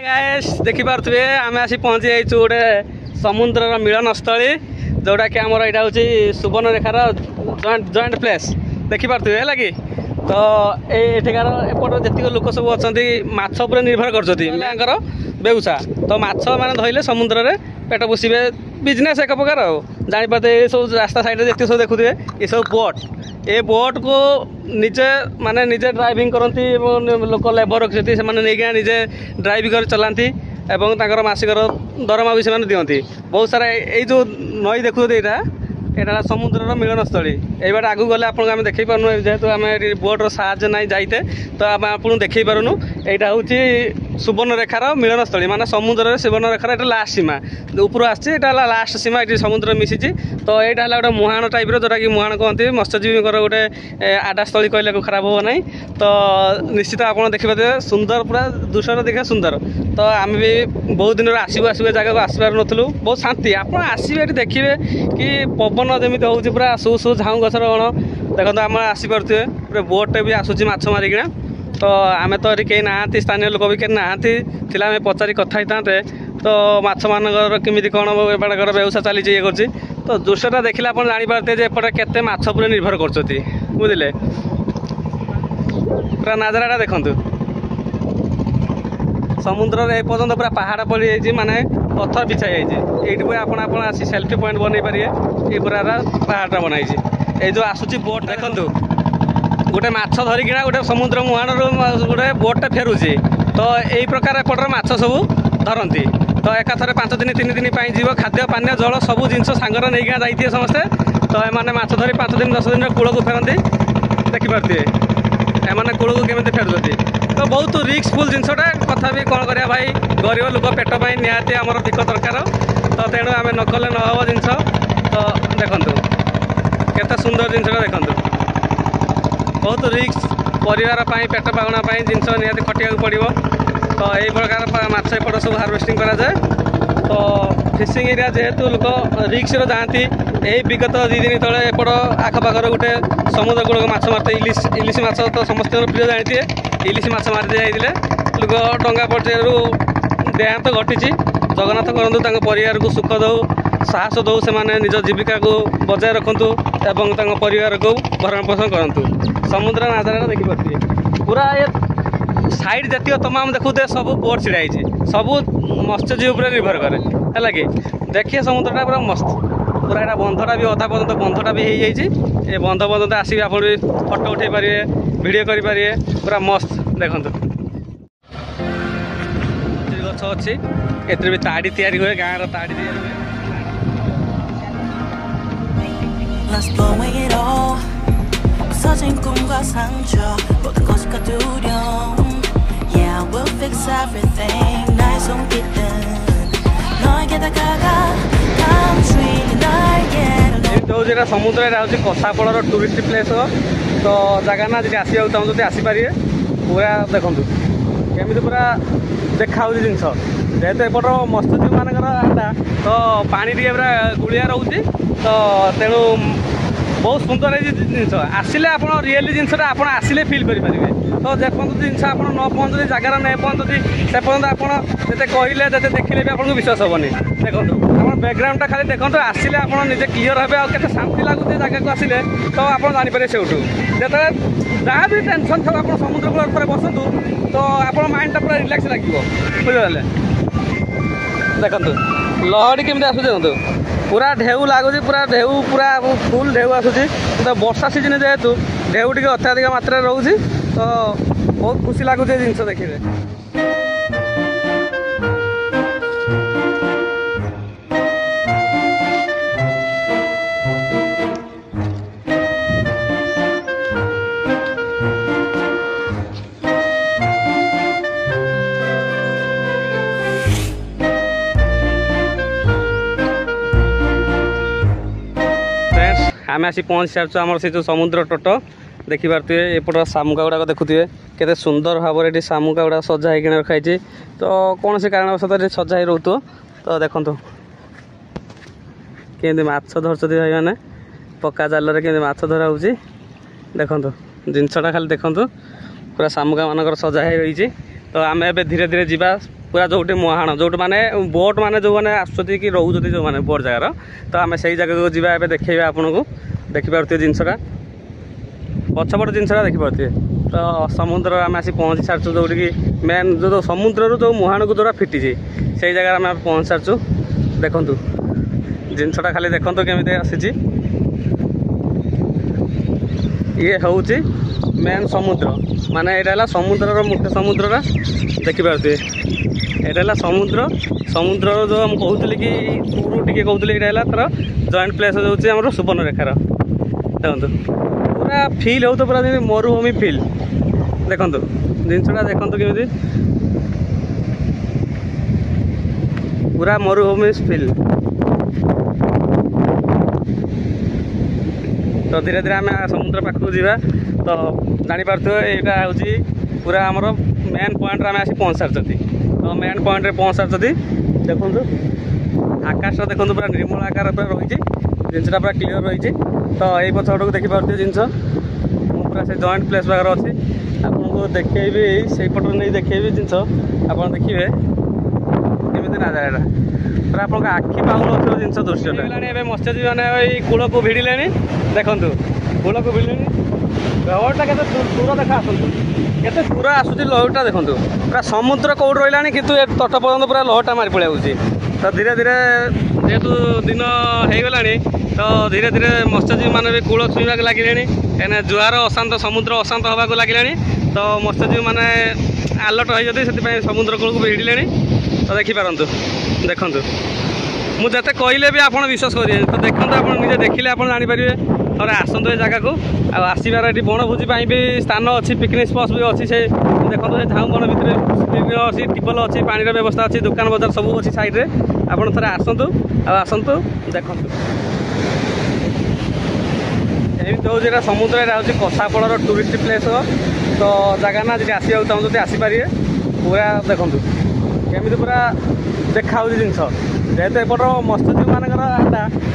Guys देखि पारथुए आमे आसी पहुंची जाइछु गोटे समुद्रर मिलन स्थली जोटा कि हमर एटा होची सुवर्णरेखार जॉइंट प्लेस देखि पारथुए है कि तो एठिकार एपट जतिक लोक सब अछंती माछ उपर निर्भर करछथि मांकर बेउसा तो माछ माने धइले समुद्र रे पेट पोषिबे बिजनेस एक प्रकार जानि पाते सब रास्ता साइड रे जति सब देखुथिबे ए सब बोट ए बोट को निजे माने निजे ड्राइविंग करती लोक लेबर रखती से नहीं निजे ड्राइव कर चलाती एवं तांकर मासिकर दरमा भी से दिखती बहुत सारा ये जो नई देखु यहाँ समुद्र मिलन स्थली ये बाटे आगू गले आपको आम देखे पार्नु जेहेतु आम बोट्र साहय ना जाइते तो आम आपको देखे पारुनु यहाँ हूँ सुवर्णरेखार मिलन स्थली माने समुद्र सुवर्णरेखार ये लास्ट सीमा ऊपर आसी लास्ट सीमा ये समुद्र मिसी तो यहाँ है गोटे मुहाण टाइप जोटा कि मुहाण कहते मत्स्यजीवी गोटे आडास्थली कहले को खराब हो ना तो निश्चित आप देखिए सुंदर पूरा दृश्य देखा सुंदर तो आम भी बहुत दिन आसबू आसबू जगह को आसपार नुँ बहुत शांति आप आसबे देखिए कि पवन जमी हो पूरा सु सु झाऊ गछर कण देखो आम आसीपे पूरा बोटे भी आसूँ माछ मारिकिना तो आम तो ये कहीं ना स्थानीय लोक भी कहीं ना पचारि कथा था तो माछ मानकर केमी कौन एबाड़कर व्यवसाय चली ये कर तो दृश्यटा देखिले आप जापारे जे एपटे केते माछ उपर निर्भर कर बुझे पूरा नाजराटा देखु समुद्र एपर्तंत पूरा पहाड़ पड़ जाइए माने पत्थर बिछाई जाइए ये आप आसी सेल्फी पॉइंट बनई पारे ये पूरा पहाड़ा बनाई ये जो आसूची बोट देखु गोटे माछ धरिकिना गोटे समुद्र मुहाण गोटे बोटे फेरुची तो यही प्रकार एपटर माछ सब धरती तो एकाथरे 5 दिन 3 दिन जीव खाद्य पानीय जल सब जिन सांगर नहीं जाइए समस्ते तो एमाने माछ धरी 5 दिन 10 दिन कूल को फेरती देखिपे एमाने कूल को केमी फेरुती तो बहुत रिस्कफुल जिनसटा कथा भी कौन करा भाई गरीब लोक पेट पाई निहाती आमर दिक्क दरकार तो तेणु आम नकले नहब जिन तो देखु केते सुंदर जिनसा देखु बहुत रिस्क परिवार पेट पागणा जिनस निहाती खटिया पड़ो तो यही प्रकार माछ एपट सब हार्वेस्टिंग करा जाए तो फिशिंग एरिया जेहेतु लोक रिक्स जाती यही विगत 2 दिन तले एपट आखपाखर गोटे समुद्र कूल माछ मारते इलिश माछ तो समस्त प्रिय जानते इलिश माछ मारते जाइए लोक डंगा पड़ू देहांत घटी जगन्नाथ करूँ परिवार को सुख दौ साहस दौ से निज जीविका को बजाय रखु एवं परिवार को भरण पोषण करूँ समुद्र नाजारा देखिपे पूरा ये साइड जातीय तमाम देखुते सब बोट छिड़ाई सब मत्स्यजीवी पर निर्भर करे है कि देखिए समुद्रटा पूरा मस्त पूरा यहाँ बंधटा भी अधा पर्यटन बंधटा भी हो जाए बंध पर्यटन आसिक आप फटो उठे पारे भिडियो करें पूरा मस्त देखु गछ अच्छी ए ताड़ी तैयारी हुए गाँव ताड़ी तैयारी हुए We'll fix everything nice and get done. 너에게 다가가 country जो समुद्र हूँ कसापड़ टूरिस्ट प्लेस तो जगह ना जी आसवा चाहते आसीपारे पूरा देखु केमी पूरा देखा जिनस जेहेतु एपट मत्स्यजीवी मानकर तो पानी टे पूरा गुड़िया रोचे तो तेणु बहुत सुंदर जिन आसिले आप रियली जिनसा आप आसिले फिल करेंगे तो देखो जिन आप न पहुँचती जगार नहीं पहुँचती से पर्यटन आपते कहले जिते देखिले भी आपको विश्वास हेनी देखो आप बैकग्राउंडटा खाली देखो आसिले आप निजे क्लीयर हे और केते शांति लगुचे जगह को आसिले तो आप जानीपारे से जो जहाँ भी टेंशन थो आप समुद्र कूल पर बसतु तो आप माइंडटा पूरा रिलैक्स लगे बुझे देखु लहड़ी केमी आसू देखो पूरा ढेउ लगुच पूरा ढेउ पूरा फुल ढेउ आसूसी तो वर्षा सीजन जेहेतु ढेउ टे अत्याधिक मात्रा रोचे तो बहुत खुशी लगुच जिन देखिए आम आसी पहुँच सारी आम से जो समुद्र तट देखिपे एपट शामुका गुड़ाक देखुए केते सुंदर भाव में शामुका गुड़ा सजा होकर रखाई तो कौन से कारणवश सजा ही रोक तो देखु केमी माछ धरती भाई मैंने पक्का जाल केमी माछ धरा हो देखु जिनसटा खाली देखु पूरा शामुका मानकर सजा हो रही तो आम ए धीरे धीरे जावा पूरा जो मुहाण जो मैंने बोट मैंने जो मैंने आसुँच कि रोचे जो मैंने बोट जगार तो आम से जगह को जी देखा आपन को देखिपे जिनसा पछपट जिनसा देखिपे तो समुद्र आम आसी पहुँची सारी जो कि मेन जो समुद्र जो मुहाण को जोड़ा फिटी से जगह आम पहुँच सारी देखु जिनसा खाली देखु केमी आसी ये हूँ मेन समुद्र माने यहाँ समुद्र मुख्य समुद्र देखिपे यहाँ समुद्र समुद्र जो हम कहते कि पूर्व टी कहते यहाँ तर जॉइंट प्लेस हो सुवर्णरेखार देखो पूरा फिल हो तो पूरा मरुभूमि फिल देखो जिनसा देखो केमी पूरा मरुभूमि फिल तो धीरे धीरे आम समुद्र पाखक जावा तो जापारे यहाँ हूँ पूरा आमर मेन पॉइंट आम आसी पहुँच सारी तो मेन पॉइंट रे पहुँच सारी देखु आकाश देखो पूरा निर्मल आकार पूरा रही जिनसा पूरा क्लीयर रही तो यही पछपट को देखिपे जिनस पूरा से जॉइंट प्लेस पाखे अच्छी आपको देखेबी से पट नहीं देखेबी जिनस आप देखिए केमी नजारा पूरा आप आखि पाऊन जिन दृश्य मत्स्यजीवी मैंने कूल को भिड़े देखु कूल को भिड़े लहरटा के दूर देखा आसतु दूर आसूँ लहरटा देखु पूरा समुद्र कौट रहा कि तट पर्यटन पूरा लहरटा मारी पड़े तो धीरे धीरे जेहेतु दिन हो गला तो धीरे धीरे मत्स्यजीवी मैंने भी कूल छुईवा लगे कहीं जुआर अशांत समुद्र अशांत होगा लगे तो मत्स्यजीवी मैंने आलर्ट होती समुद्र कूल को भिड़े तो देखिपारतु देखु मुझे कहले भी आप विश्वास करेंगे तो देखो आप निजे देखिले आप जानीपारे थोड़े आसतु ये जगह को आसबार ये बनभोजी भी स्थान अच्छी पिकनिक स्पट भी अच्छी से देखो झाऊ बन भितर अच्छी टिपल अच्छी पानी व्यवस्था अच्छी दुकान बजार सब अच्छी साइड्रे आप थे आसतु आसतु देखु जो समुद्र यहाँ हूँ कसाफल टूरिस्ट प्लेस तो जगह ना जी आसवाक चाहते आसीपारे पूरा देखु केमी पूरा देखा जिनस जेहेतु एपट मत्स्यजीवी मानकर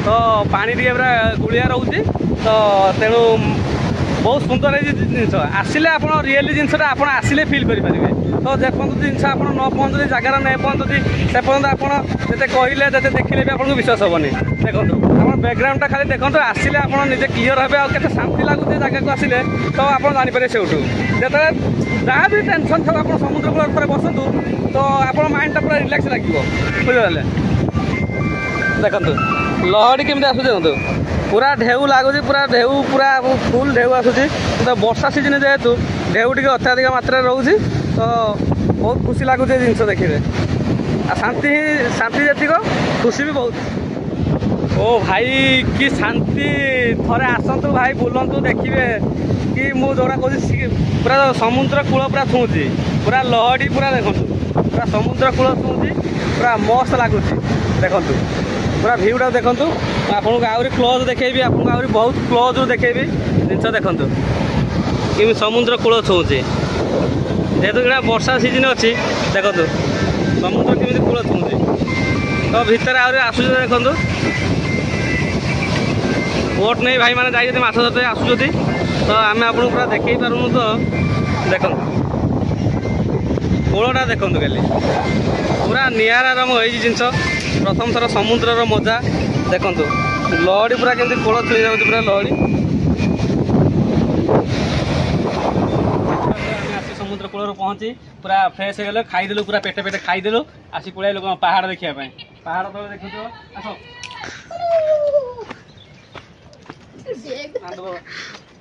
तो पानी टे पूरा गुलिया रोचे तो तेणु बहुत सुंदर जिन आसिले आप रियली जिनसा आप आसिले फिल करेंगे तो देखो जिन आप न पहुँचती जगार नहीं पहुँचती से पर्यटन आपते कहले जिते देखिले भी आपको विश्वास हेनी देखो आप बैकग्राउंडटा खाली देखो आसिले आप निजे क्लीयर हे आते शांति लगुच जगह को आसिले तो आप जानीपारे से जो जहाँ भी टेंशन थो आप समुद्र कूल पर बसतु तो आप माइंडटा पूरा रिलैक्स लगे बुझे देखो लहड़ी केमी आसूँ देखो पूरा ढेउ लगुच पूरा ढेउ पूरा फुल ढेउ आसूँ तो वर्षा सीजन जेहेतु ढेउ टी अत्याधिक मात्रा रोचे तो बहुत खुशी लगुच जिनस देखिए शांति शांति जी खुशी भी बहुत ओ भाई कि शांति थोड़े आसतु भाई बुलतु देखिए कि मु जोड़ा कह पूरा समुद्र कूल पूरा छुँची पूरा लहड़ी पूरा देखु पूरा समुद्र कूल छुँची पूरा मस्त लगुच देखु पूरा भ्यूटा देखु आपको आहरी क्लोज देखेबी आपको आहरी बहुत क्लोज देखेबी जिनस देखु कि समुद्र कूल छुँची जेहेतु यहाँ वर्षा सीजन अच्छी देखु समुद्र केमी कूल छुँची तो भितर आहरी आसुच देखु बोट नहीं भाई मैंने जाइए माछ धरते आसुँच तो आम आपको पूरा देख पारूँ तो देखो कूलटा देखु खाली पूरा निआरा रम हो जिनस प्रथम थर समुद्र मजा देखु लहड़ी पूरा केमती कूल छुई जाऊँ पूरा लहड़ी समुद्र कूल पहुँची पूरा फ्रेश हो गले खाईदेलु पूरा पेटे पेटे खाईदेलु आसी पड़े पहाड़ देखा पहाड़ तले देखु आस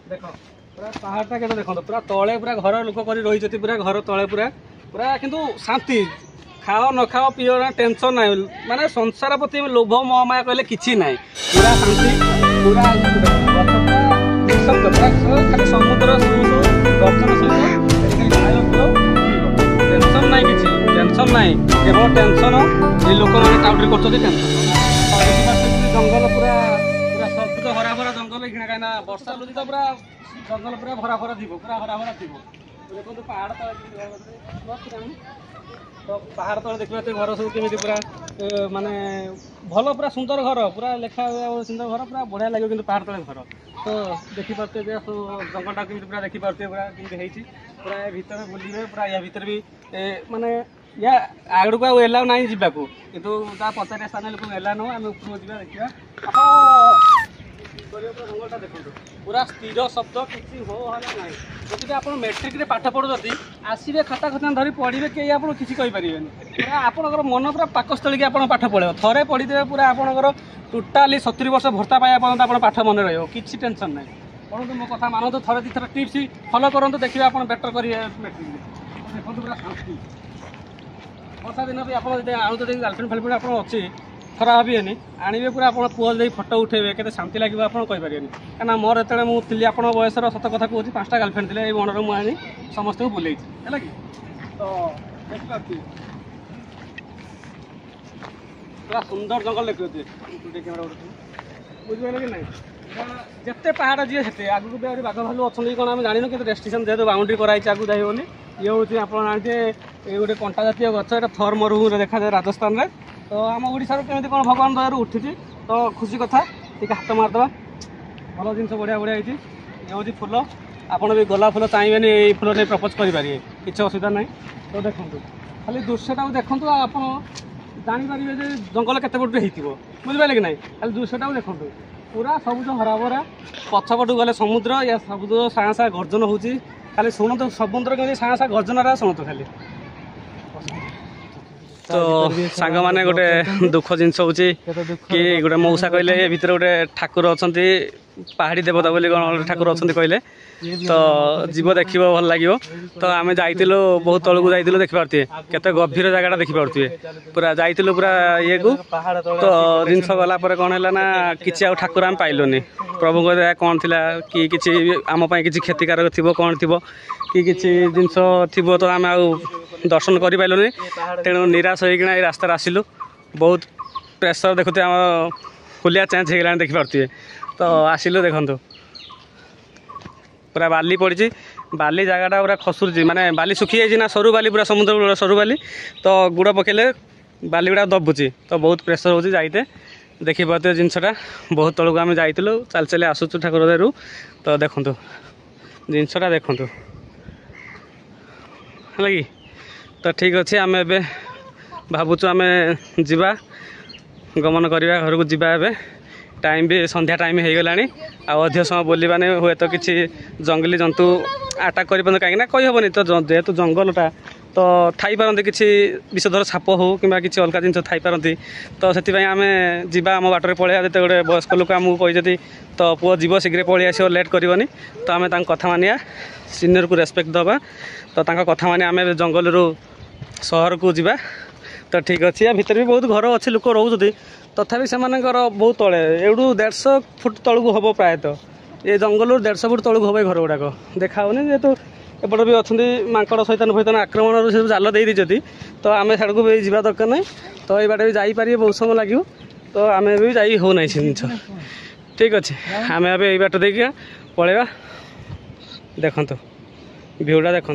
देख पूरा पहाड़टा के देखो पूरा तले पूरा घर लोक कर रही पूरा घर तले पूरा पूरा किंतु शांति खाओ न खाओ पिओ ना टेंशन ना माने संसार प्रति लोभ मोहमाया कहले किछि ना पूरा शांति पूरा खाली समुद्र दर्शन सहित टेंशन ना कि टेंशन ना केवल टेंशन ये लोक मैंने टाउटरी कर जंगल पूरा पूरा सब हरा भरा जंगल कहीं वर्षा लुची तो पूरा जंगल पूरा भरा भरा थी पूरा हरा भरा थी देखो पहाड़ तले तो पहाड़ तले देखते घर सब केमी पूरा माने भल पूरा सुंदर घर पूरा लेखा सुंदर घर पूरा बढ़िया लगे कि पहाड़ तले घर तो देखिपे जंगलटा केमी पूरा देखिपे पूरा केमी पूरा भितर बुलिए पूरा या भितर भी माने या आगड़ को एलाउ नहीं जावाक कितु पचारिया स्थान लोक एलाउ नु आम उपरको जा देखा जंगलटा देखो पूरा स्थिर शब्द किसी हो ना जदि आप मेट्रिक पाठ पढ़ुती आसवे खाता खतना धरी पढ़े कहीं आप किसी कहींपर पूरा आपंकर मन पूरा पाकस्थली की आप पाठ पढ़े थे पढ़ीदे पूरा आपंकर टोटाली 70 वर्ष भर्ता पाया पर्यंत आप पाठ मन रही टेंशन ना पढ़ु मो कथा मानतु थे दी थर टिप्स फलो करूँ देखिए आप बेटर करेंगे मेट्रिक देखो पूरा शांति वर्षा दिन भी आप आणुद गर्लफ्रेंड फालफ्रेंड आप अच्छी खराब भावेनि आणवे पूरा आप पुआ दे फटो उठेबे के शांति लगे आप कहींपर क्या मोर जो मुझे आप बयसर सत कथा कहूँ 5टा गर्लफ्रेंड थे वनर मुझे समस्त को बुले है कि तो देखिए पूरा सुंदर जंगल देखिए बुझे कि नहीं जिते पहाड़ जी से आगू भी बाघ भालू अच्छा कौन आम जान कि रेस्ट्रिक्शन जेहतु बाउंड्री कराई आगू जाइबनी ये हूँ आप जानते ये गोटे कंटा जातीय गच ये थर मरुभूमि देखा जाए राजस्थान में तो आम ओडार केमी कौन भगवान दयारू उठी तो खुशी कथा टी हाथ मारदे भल जिन बढ़िया बढ़िया ये हूँ फुल आपड़ भी गोलाप फुल चाहिए ये फुल नहीं प्रपोज करेंगे किसी असुविधा ना तो देखो खाली दृश्यटा देखो आप जानीपारे जंगल केते पटे हो बुझे कि नहीं खाली दृश्यटा देखो पूरा सबुज हरा भरा पछपटू गले समुद्र या सबुज साँ साँ गर्जन होची खाली शुणु समुद्र के साँ साँ गर्जन शुणु खाली तो सांग मैंने गोटे दुख जिनस हूँ कि गोटे मौसा कहले ये भितर गोटे ठाकुर अच्छा पहाड़ी देवता बोली कौन ठाकुर अच्छा कहले तो जीव देख भल लगे तो आम जाइलु बहुत तलू जाइलु देखिपे केते गभीर जगह देखिपे पूरा जाइलु पूरा ये को तो जिनस गला कौन है ना कि ठाकुर आम पाइलुनि प्रभु दया कौन थिला कि किसी आम किसी क्षतिकारक थी कौन थी कि किसी जिनस थी तो आम आ दर्शन कर पाइलुनि तेणु निराश होना ये रास्तार आसिलु बहुत प्रेसर देखुते आम हुलिया चेंज हो गला देखिपे तो आसिलु देखु पूरा बाली पड़ी बाली जगहटा पूरा खसुरी माने बाली सुखी जाइए ना सरू बाली पूरा समुद्र सरू बाली तो गुड़ पकेले बाली गुड़ा दबुची तो बहुत प्रेसर हो जाइते देखी पाते जिनसटा बहुत तलू आम जाइलु चल चल आसुचु ठाकुर दयारू तो देखु जिनसटा देखु है कि तो ठीक अच्छे आम ए भावुँ आम जा गमन करवा घर को जावा टाइम भी संध्या टाइम हो गला अधिक समय बोलवाने हुए तो किसी जंगली जंतु आटाक कर कहीं कही हेनी तो जेहेतु जंगलटा तो थी पारती किसी विषधर साप हो कि किसी अलग जिन थी पारती तो से आम जा आम बाटर पलैया जो गोटे वयस्क लोक आमको कही तो पुओ जीव शीघ्र पलि आस लेट करनी तो आम कथा मानिया सीनियर को रेस्पेक्ट दबा तो कथा मानी आम जंगल रू सहर को जा तो ठीक अच्छे या भितर भी बहुत घर अच्छे लोक रोच तथापि से बहुत तले एवढू 150 फुट तलू हम प्रायतः ये जंगल 150 फुट तलू हम घर गुड़ाक देखा जेहेतु एपट भी अच्छा माकड़ सैतान फैतान आक्रमण से जाल दे दी तो आम साड़क भी जावा दरकार ना तो ये बाटे भी जापारे बहुत समय लगे तो आम भी जाई हो ना से जिन ठीक अच्छे आम ए बाट देखिए पलैया देखु भ्यूटा देखु